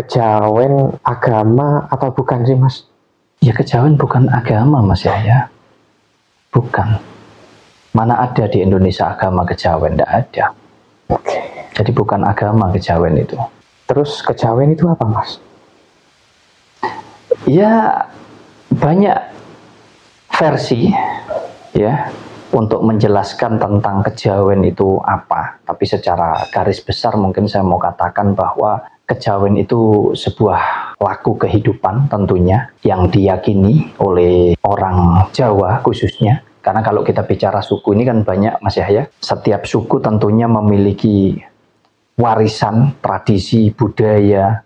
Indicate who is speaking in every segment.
Speaker 1: kejawen agama atau bukan sih Mas?
Speaker 2: Ya kejawen bukan agama Mas ya. Bukan. Mana ada di Indonesia agama kejawen? Tidak ada.
Speaker 1: Oke.
Speaker 2: Jadi bukan agama kejawen itu.
Speaker 1: Terus kejawen itu apa Mas?
Speaker 2: Ya banyak versi ya untuk menjelaskan tentang kejawen itu apa. Tapi secara garis besar mungkin saya mau katakan bahwa kejawen itu sebuah laku kehidupan tentunya yang diyakini oleh orang Jawa khususnya. Karena kalau kita bicara suku ini kan banyak Mas Yahya. Setiap suku tentunya memiliki warisan, tradisi, budaya,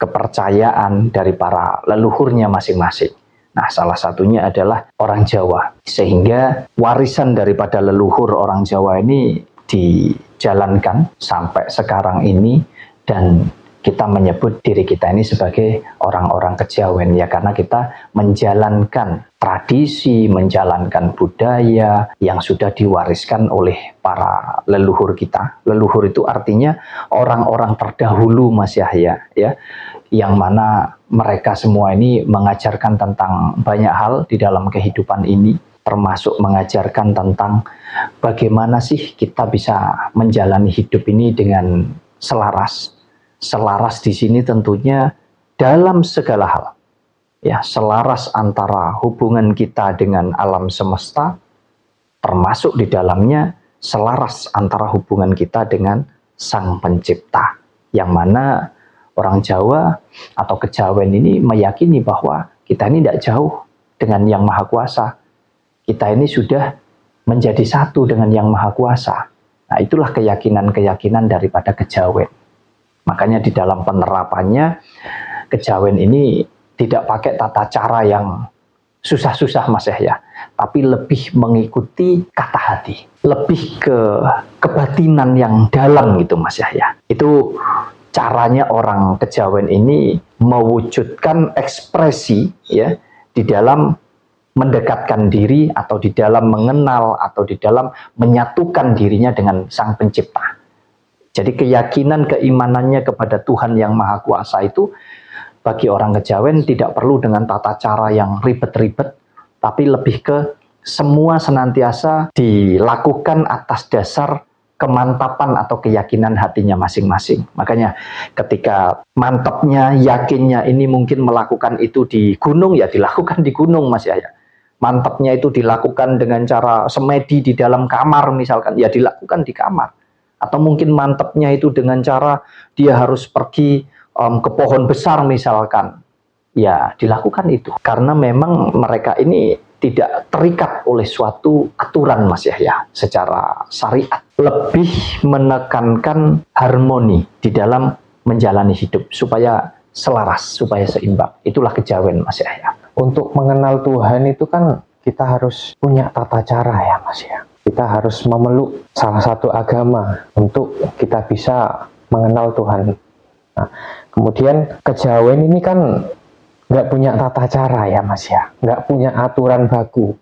Speaker 2: kepercayaan dari para leluhurnya masing-masing. Nah, salah satunya adalah orang Jawa. Sehingga warisan daripada leluhur orang Jawa ini dijalankan sampai sekarang ini, dan kita menyebut diri kita ini sebagai orang-orang kejawen ya, karena kita menjalankan tradisi, menjalankan budaya yang sudah diwariskan oleh para leluhur kita. Leluhur itu artinya orang-orang terdahulu Mas Yahya ya, yang mana mereka semua ini mengajarkan tentang banyak hal di dalam kehidupan ini, termasuk mengajarkan tentang bagaimana sih kita bisa menjalani hidup ini dengan selaras. Selaras di sini tentunya dalam segala hal. Ya, selaras antara hubungan kita dengan alam semesta, termasuk di dalamnya selaras antara hubungan kita dengan Sang Pencipta. Yang mana orang Jawa atau kejawen ini meyakini bahwa kita ini tidak jauh dengan Yang Maha Kuasa. Kita ini sudah menjadi satu dengan Yang Maha Kuasa. Nah, itulah keyakinan-keyakinan daripada kejawen. Makanya di dalam penerapannya, kejawen ini tidak pakai tata cara yang susah-susah Mas ya, tapi lebih mengikuti kata hati, lebih ke kebatinan yang dalam gitu Mas ya. Itu caranya orang kejawen ini mewujudkan ekspresi ya di dalam mendekatkan diri, atau di dalam mengenal, atau di dalam menyatukan dirinya dengan Sang Pencipta. Jadi keyakinan keimanannya kepada Tuhan Yang Maha Kuasa itu bagi orang kejawen tidak perlu dengan tata cara yang ribet-ribet, tapi lebih ke semua senantiasa dilakukan atas dasar kemantapan atau keyakinan hatinya masing-masing. Makanya ketika mantapnya, yakinnya ini mungkin melakukan itu di gunung, ya dilakukan di gunung Mas ya. Mantapnya itu dilakukan dengan cara semedi di dalam kamar misalkan, ya dilakukan di kamar. Atau mungkin mantapnya itu dengan cara dia harus pergi ke pohon besar misalkan, ya dilakukan itu. Karena memang mereka ini tidak terikat oleh suatu aturan Mas Yahya secara syariat. Lebih menekankan harmoni di dalam menjalani hidup supaya selaras, supaya seimbang. Itulah kejawen Mas Yahya.
Speaker 1: Untuk mengenal Tuhan itu kan kita harus punya tata cara ya Mas ya. Kita harus memeluk salah satu agama untuk kita bisa mengenal Tuhan. Nah, kemudian kejawen ini kan nggak punya tata cara ya Mas ya, nggak punya aturan baku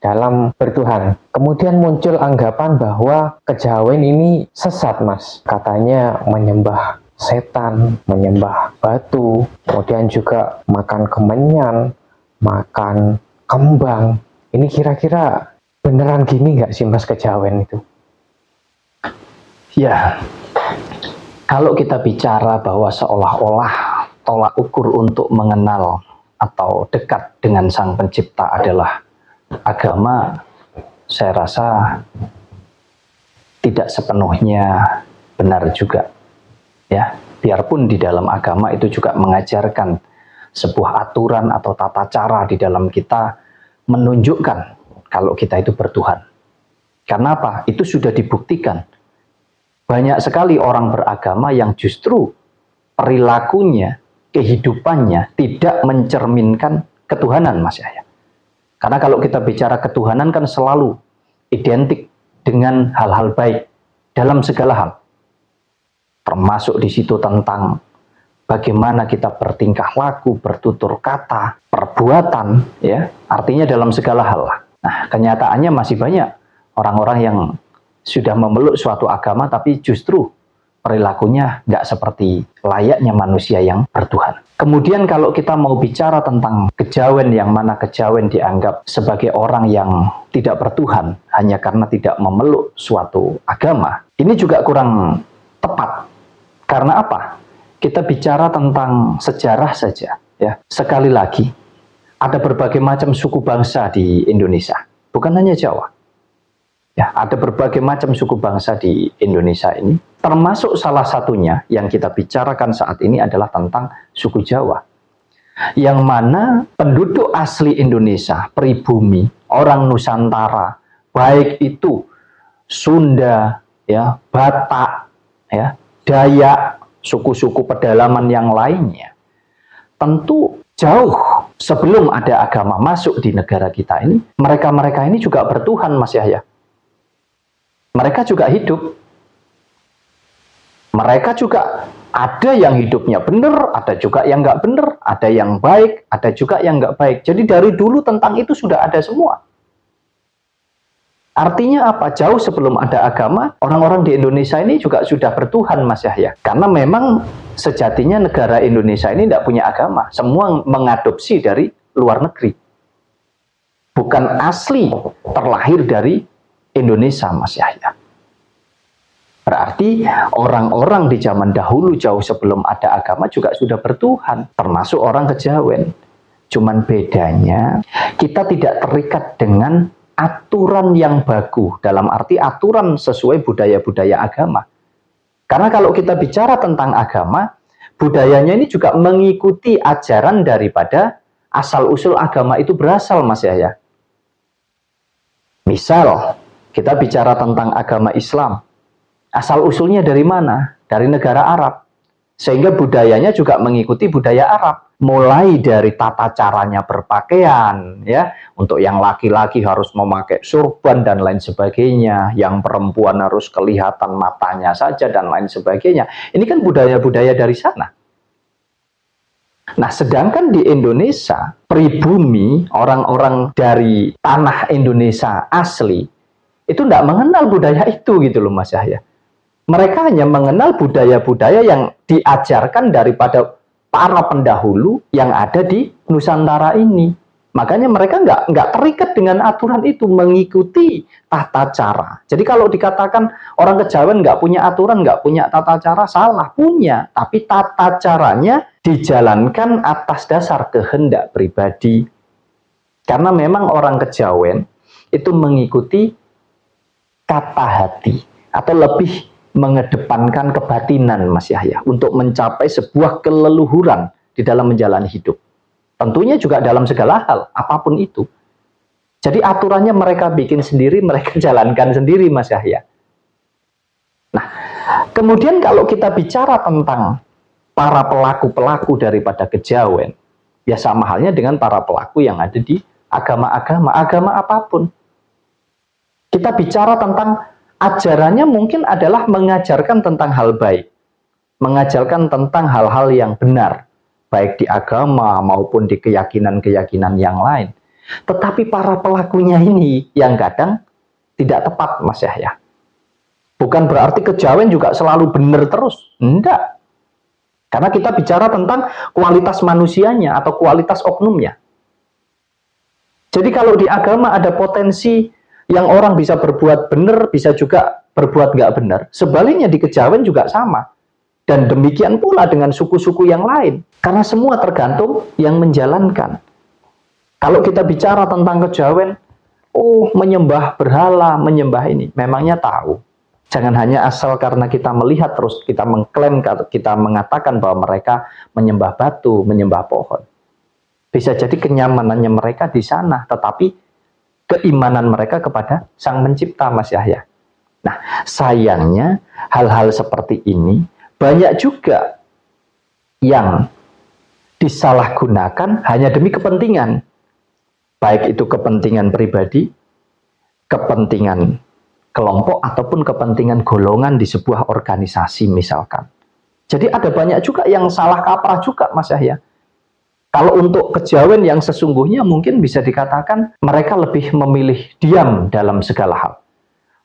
Speaker 1: dalam bertuhan. Kemudian muncul anggapan bahwa kejawen ini sesat Mas, katanya menyembah setan, menyembah batu, kemudian juga makan kemenyan, makan kembang. Ini kira-kira beneran gini nggak sih Mas kejawen itu?
Speaker 2: Ya, kalau kita bicara bahwa seolah-olah tolak ukur untuk mengenal atau dekat dengan Sang Pencipta adalah agama, saya rasa tidak sepenuhnya benar juga. Ya, biarpun di dalam agama itu juga mengajarkan sebuah aturan atau tata cara di dalam kita menunjukkan kalau kita itu bertuhan. Karena apa? Itu sudah dibuktikan. Banyak sekali orang beragama yang justru perilakunya, kehidupannya tidak mencerminkan ketuhanan Mas Yahya. Karena kalau kita bicara ketuhanan kan selalu identik dengan hal-hal baik dalam segala hal. Termasuk di situ tentang bagaimana kita bertingkah laku, bertutur kata, perbuatan, ya, artinya dalam segala hal. Nah, kenyataannya masih banyak orang-orang yang sudah memeluk suatu agama tapi justru perilakunya nggak seperti layaknya manusia yang bertuhan. Kemudian kalau kita mau bicara tentang kejawen, yang mana kejawen dianggap sebagai orang yang tidak bertuhan hanya karena tidak memeluk suatu agama, ini juga kurang tepat. Karena apa? Kita bicara tentang sejarah saja, ya. Sekali lagi, ada berbagai macam suku bangsa di Indonesia, bukan hanya Jawa. Ya, ada berbagai macam suku bangsa di Indonesia ini, termasuk salah satunya yang kita bicarakan saat ini adalah tentang suku Jawa. Yang mana penduduk asli Indonesia, pribumi, orang Nusantara, baik itu Sunda, ya, Batak, ya, Dayak, suku-suku pedalaman yang lainnya, tentu jauh sebelum ada agama masuk di negara kita ini, mereka-mereka ini juga bertuhan, Mas Yahya. Mereka juga hidup. Mereka juga ada yang hidupnya benar, ada juga yang nggak benar, ada yang baik, ada juga yang nggak baik. Jadi dari dulu tentang itu sudah ada semua. Artinya apa? Jauh sebelum ada agama, orang-orang di Indonesia ini juga sudah bertuhan, Mas Yahya. Karena memang sejatinya negara Indonesia ini tidak punya agama. Semua mengadopsi dari luar negeri. Bukan asli terlahir dari Indonesia, Mas Yahya. Berarti orang-orang di zaman dahulu jauh sebelum ada agama juga sudah bertuhan, termasuk orang kejawen. Cuman bedanya kita tidak terikat dengan aturan yang baku, dalam arti aturan sesuai budaya-budaya agama. Karena kalau kita bicara tentang agama, budayanya ini juga mengikuti ajaran daripada asal-usul agama itu berasal, Mas Yahya. Misal, kita bicara tentang agama Islam. Asal-usulnya dari mana? Dari negara Arab. Sehingga budayanya juga mengikuti budaya Arab. Mulai dari tata caranya berpakaian, ya. Untuk yang laki-laki harus memakai surban dan lain sebagainya. Yang perempuan harus kelihatan matanya saja dan lain sebagainya. Ini kan budaya-budaya dari sana. Nah, sedangkan di Indonesia, pribumi, orang-orang dari tanah Indonesia asli, itu tidak mengenal budaya itu gitu loh, Mas Yahya. Mereka hanya mengenal budaya-budaya yang diajarkan daripada para pendahulu yang ada di Nusantara ini. Makanya mereka nggak terikat dengan aturan itu, mengikuti tata cara. Jadi kalau dikatakan orang kejawen nggak punya aturan, nggak punya tata cara, salah, punya. Tapi tata caranya dijalankan atas dasar kehendak pribadi. Karena memang orang kejawen itu mengikuti kata hati, atau lebih mengedepankan kebatinan, Mas Yahya, untuk mencapai sebuah keleluhuran di dalam menjalani hidup. Tentunya juga dalam segala hal, apapun itu. Jadi aturannya mereka bikin sendiri, mereka jalankan sendiri, Mas Yahya. Nah, kemudian kalau kita bicara tentang para pelaku-pelaku daripada kejawen, ya sama halnya dengan para pelaku yang ada di agama apapun. Kita bicara tentang ajarannya mungkin adalah mengajarkan tentang hal baik, mengajarkan tentang hal-hal yang benar, baik di agama maupun di keyakinan-keyakinan yang lain. Tetapi para pelakunya ini yang kadang tidak tepat, Mas Yahya. Bukan berarti kejawen juga selalu benar terus, enggak. Karena kita bicara tentang kualitas manusianya atau kualitas oknumnya. Jadi kalau di agama ada potensi yang orang bisa berbuat benar, bisa juga berbuat nggak benar. Sebaliknya di kejawen juga sama. Dan demikian pula dengan suku-suku yang lain. Karena semua tergantung yang menjalankan. Kalau kita bicara tentang kejawen, menyembah berhala, menyembah ini. Memangnya tahu. Jangan hanya asal karena kita melihat terus kita mengklaim, kita mengatakan bahwa mereka menyembah batu, menyembah pohon. Bisa jadi kenyamanannya mereka di sana, tetapi keimanan mereka kepada Sang Pencipta, Mas Yahya. Nah, sayangnya hal-hal seperti ini banyak juga yang disalahgunakan hanya demi kepentingan. Baik itu kepentingan pribadi, kepentingan kelompok, ataupun kepentingan golongan di sebuah organisasi misalkan. Jadi ada banyak juga yang salah kaprah juga, Mas Yahya. Kalau untuk kejawen yang sesungguhnya mungkin bisa dikatakan mereka lebih memilih diam dalam segala hal.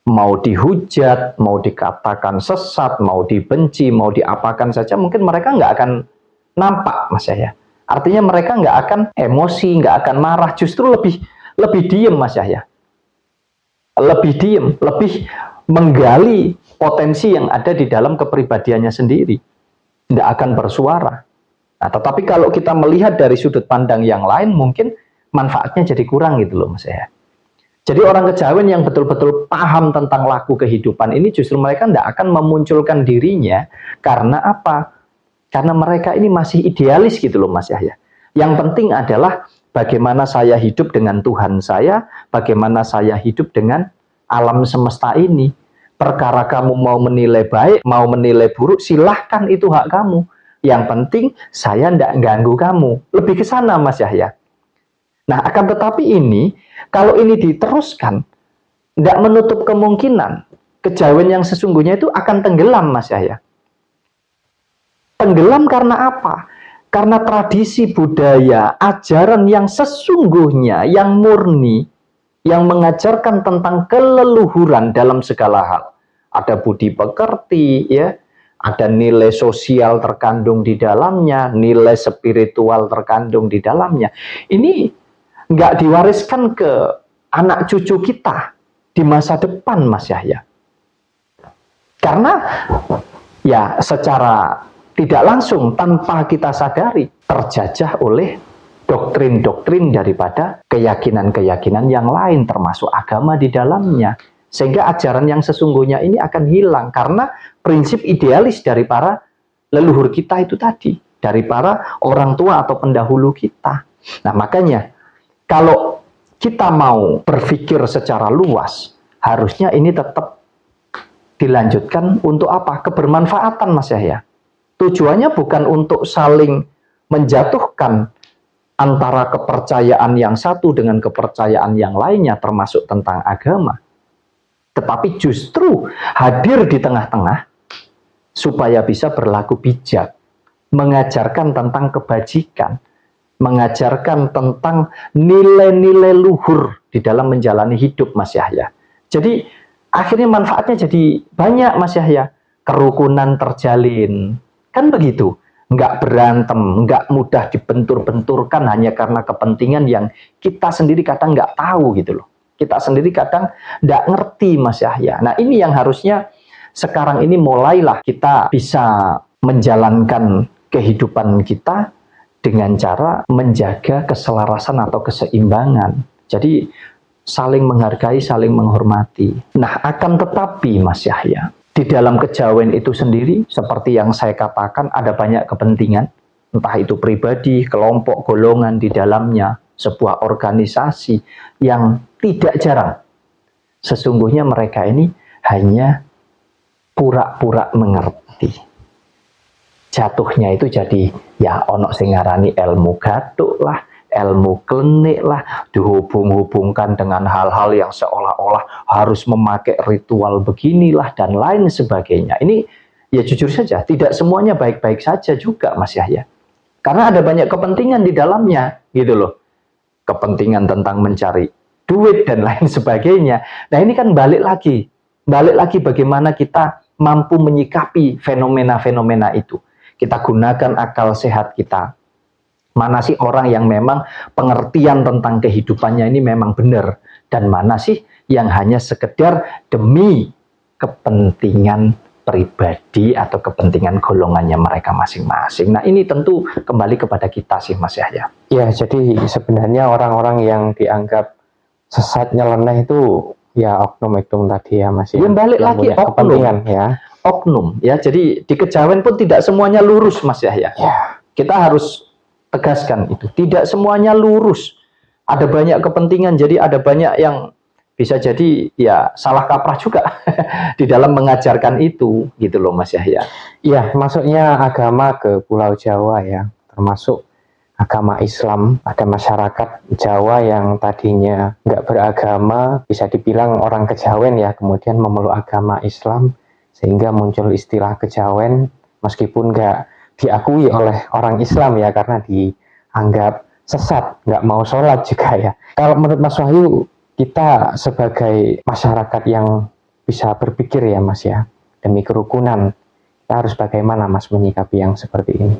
Speaker 2: mau dihujat, mau dikatakan sesat, mau dibenci, mau diapakan saja, mungkin mereka nggak akan nampak, Mas Yahya. Artinya mereka nggak akan emosi, nggak akan marah, justru lebih diem, Mas Yahya. Lebih diem, lebih menggali potensi yang ada di dalam kepribadiannya sendiri. Nggak akan bersuara. Nah, tetapi kalau kita melihat dari sudut pandang yang lain, mungkin manfaatnya jadi kurang gitu loh, Mas Yahya. Jadi orang kejawen yang betul-betul paham tentang laku kehidupan ini justru mereka tidak akan memunculkan dirinya karena apa? Karena mereka ini masih idealis gitu loh, Mas Yahya. Yang penting adalah bagaimana saya hidup dengan Tuhan saya, bagaimana saya hidup dengan alam semesta ini. Perkara kamu mau menilai baik, mau menilai buruk, silahkan, itu hak kamu. Yang penting saya tidak ganggu kamu. Lebih ke sana, Mas Yahya. Nah, akan tetapi ini, kalau ini diteruskan, tidak menutup kemungkinan kejawen yang sesungguhnya itu akan tenggelam, Mas Yahya. Tenggelam karena apa? Karena tradisi budaya, ajaran yang sesungguhnya, yang murni, yang mengajarkan tentang keleluhuran dalam segala hal. Ada budi pekerti, ya, ada nilai sosial terkandung di dalamnya, nilai spiritual terkandung di dalamnya. Ini nggak diwariskan ke anak cucu kita di masa depan, Mas Yahya. Karena ya secara tidak langsung, tanpa kita sadari, terjajah oleh doktrin-doktrin daripada keyakinan-keyakinan yang lain, termasuk agama di dalamnya. Sehingga ajaran yang sesungguhnya ini akan hilang, karena prinsip idealis dari para leluhur kita itu tadi, dari para orang tua atau pendahulu kita. Nah, makanya kalau kita mau berpikir secara luas, harusnya ini tetap dilanjutkan untuk apa? Kebermanfaatan, Mas Yahya. Tujuannya bukan untuk saling menjatuhkan antara kepercayaan yang satu dengan kepercayaan yang lainnya, termasuk tentang agama. Tetapi justru hadir di tengah-tengah supaya bisa berlaku bijak, mengajarkan tentang kebajikan, mengajarkan tentang nilai-nilai luhur di dalam menjalani hidup, Mas Yahya. Jadi akhirnya manfaatnya jadi banyak, Mas Yahya. Kerukunan terjalin, kan begitu. Nggak berantem, nggak mudah dibentur-benturkan hanya karena kepentingan yang kita sendiri kadang nggak tahu gitu loh. Kita sendiri kadang nggak ngerti, Mas Yahya. Nah, ini yang harusnya sekarang ini mulailah kita bisa menjalankan kehidupan kita dengan cara menjaga keselarasan atau keseimbangan. Jadi saling menghargai, saling menghormati. Nah, akan tetapi, Mas Yahya, di dalam kejawen itu sendiri, seperti yang saya katakan, ada banyak kepentingan, entah itu pribadi, kelompok, golongan di dalamnya, sebuah organisasi yang tidak jarang. Sesungguhnya mereka ini hanya pura-pura mengerti. Jatuhnya itu jadi ya ono sing ngarani ilmu gatuk lah, ilmu klenik lah, dihubung-hubungkan dengan hal-hal yang seolah-olah harus memakai ritual beginilah dan lain sebagainya. Ini ya jujur saja tidak semuanya baik-baik saja juga, Mas Yahya. Karena ada banyak kepentingan di dalamnya gitu loh. Kepentingan tentang mencari duit dan lain sebagainya. Nah, ini kan balik lagi bagaimana kita mampu menyikapi fenomena-fenomena itu. Kita gunakan akal sehat kita. Mana sih orang yang memang pengertian tentang kehidupannya ini memang benar, dan mana sih yang hanya sekedar demi kepentingan pribadi atau kepentingan golongannya mereka masing-masing. Nah, ini tentu kembali kepada kita sih, Mas Yahya.
Speaker 1: Ya, jadi sebenarnya orang-orang yang dianggap sesat nyeleneh itu ya oknum-oknum tadi ya, Mas.
Speaker 2: Ya, balik lagi
Speaker 1: kepentingan ya.
Speaker 2: Oknum ya. Jadi di kejawen pun tidak semuanya lurus, Mas Yahya. Ya. Kita harus tegaskan itu. Tidak semuanya lurus. Ada banyak kepentingan, jadi ada banyak yang bisa jadi ya salah kaprah juga di dalam mengajarkan itu, gitu loh, Mas Yahya.
Speaker 1: Iya, masuknya agama ke Pulau Jawa ya, termasuk agama Islam. Ada masyarakat Jawa yang tadinya nggak beragama, bisa dibilang orang kejawen ya, kemudian memeluk agama Islam, sehingga muncul istilah kejawen, meskipun nggak diakui oleh orang Islam ya, karena dianggap sesat, nggak mau sholat juga ya. Kalau menurut Mas Wahyu, kita sebagai masyarakat yang bisa berpikir ya Mas ya, demi kerukunan. Kita harus bagaimana Mas menyikapi yang seperti ini?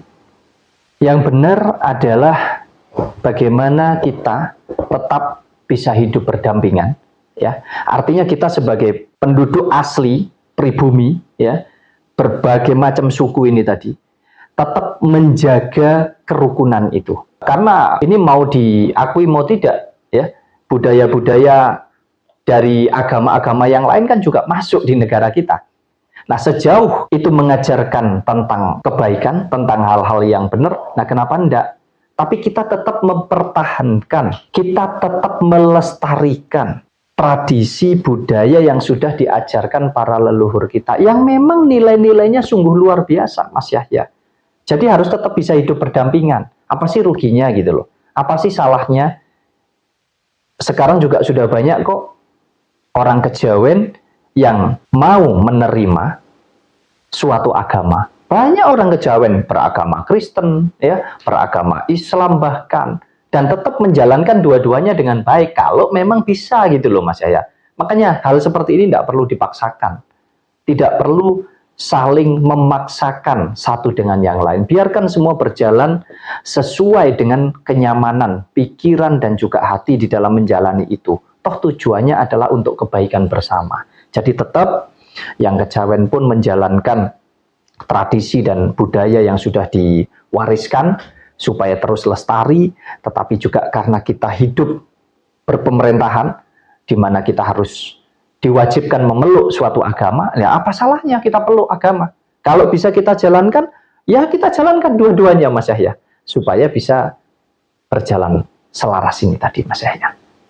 Speaker 2: Yang benar adalah bagaimana kita tetap bisa hidup berdampingan, ya. Artinya kita sebagai penduduk asli pribumi, ya, berbagai macam suku ini tadi, tetap menjaga kerukunan itu. Karena ini mau diakui mau tidak, ya, budaya-budaya dari agama-agama yang lain kan juga masuk di negara kita. Nah, sejauh itu mengajarkan tentang kebaikan, tentang hal-hal yang benar, nah kenapa enggak? Tapi kita tetap mempertahankan, kita tetap melestarikan tradisi budaya yang sudah diajarkan para leluhur kita, yang memang nilai-nilainya sungguh luar biasa, Mas Yahya. Jadi harus tetap bisa hidup berdampingan. Apa sih ruginya gitu loh? Apa sih salahnya? Sekarang juga sudah banyak kok orang kejawen yang mau menerima suatu agama. Banyak orang kejawen beragama Kristen, ya, beragama Islam bahkan, dan tetap menjalankan dua-duanya dengan baik kalau memang bisa gitu loh Mas Yahya. Makanya hal seperti ini tidak perlu dipaksakan. Tidak perlu saling memaksakan satu dengan yang lain. Biarkan semua berjalan sesuai dengan kenyamanan, pikiran dan juga hati di dalam menjalani itu. Toh tujuannya adalah untuk kebaikan bersama. Jadi tetap yang kejawen pun menjalankan tradisi dan budaya yang sudah diwariskan supaya terus lestari, tetapi juga karena kita hidup berpemerintahan di mana kita harus diwajibkan memeluk suatu agama, ya apa salahnya kita peluk agama? Kalau bisa kita jalankan, ya kita jalankan dua-duanya Mas Yahya, supaya bisa berjalan selaras ini tadi Mas Yahya.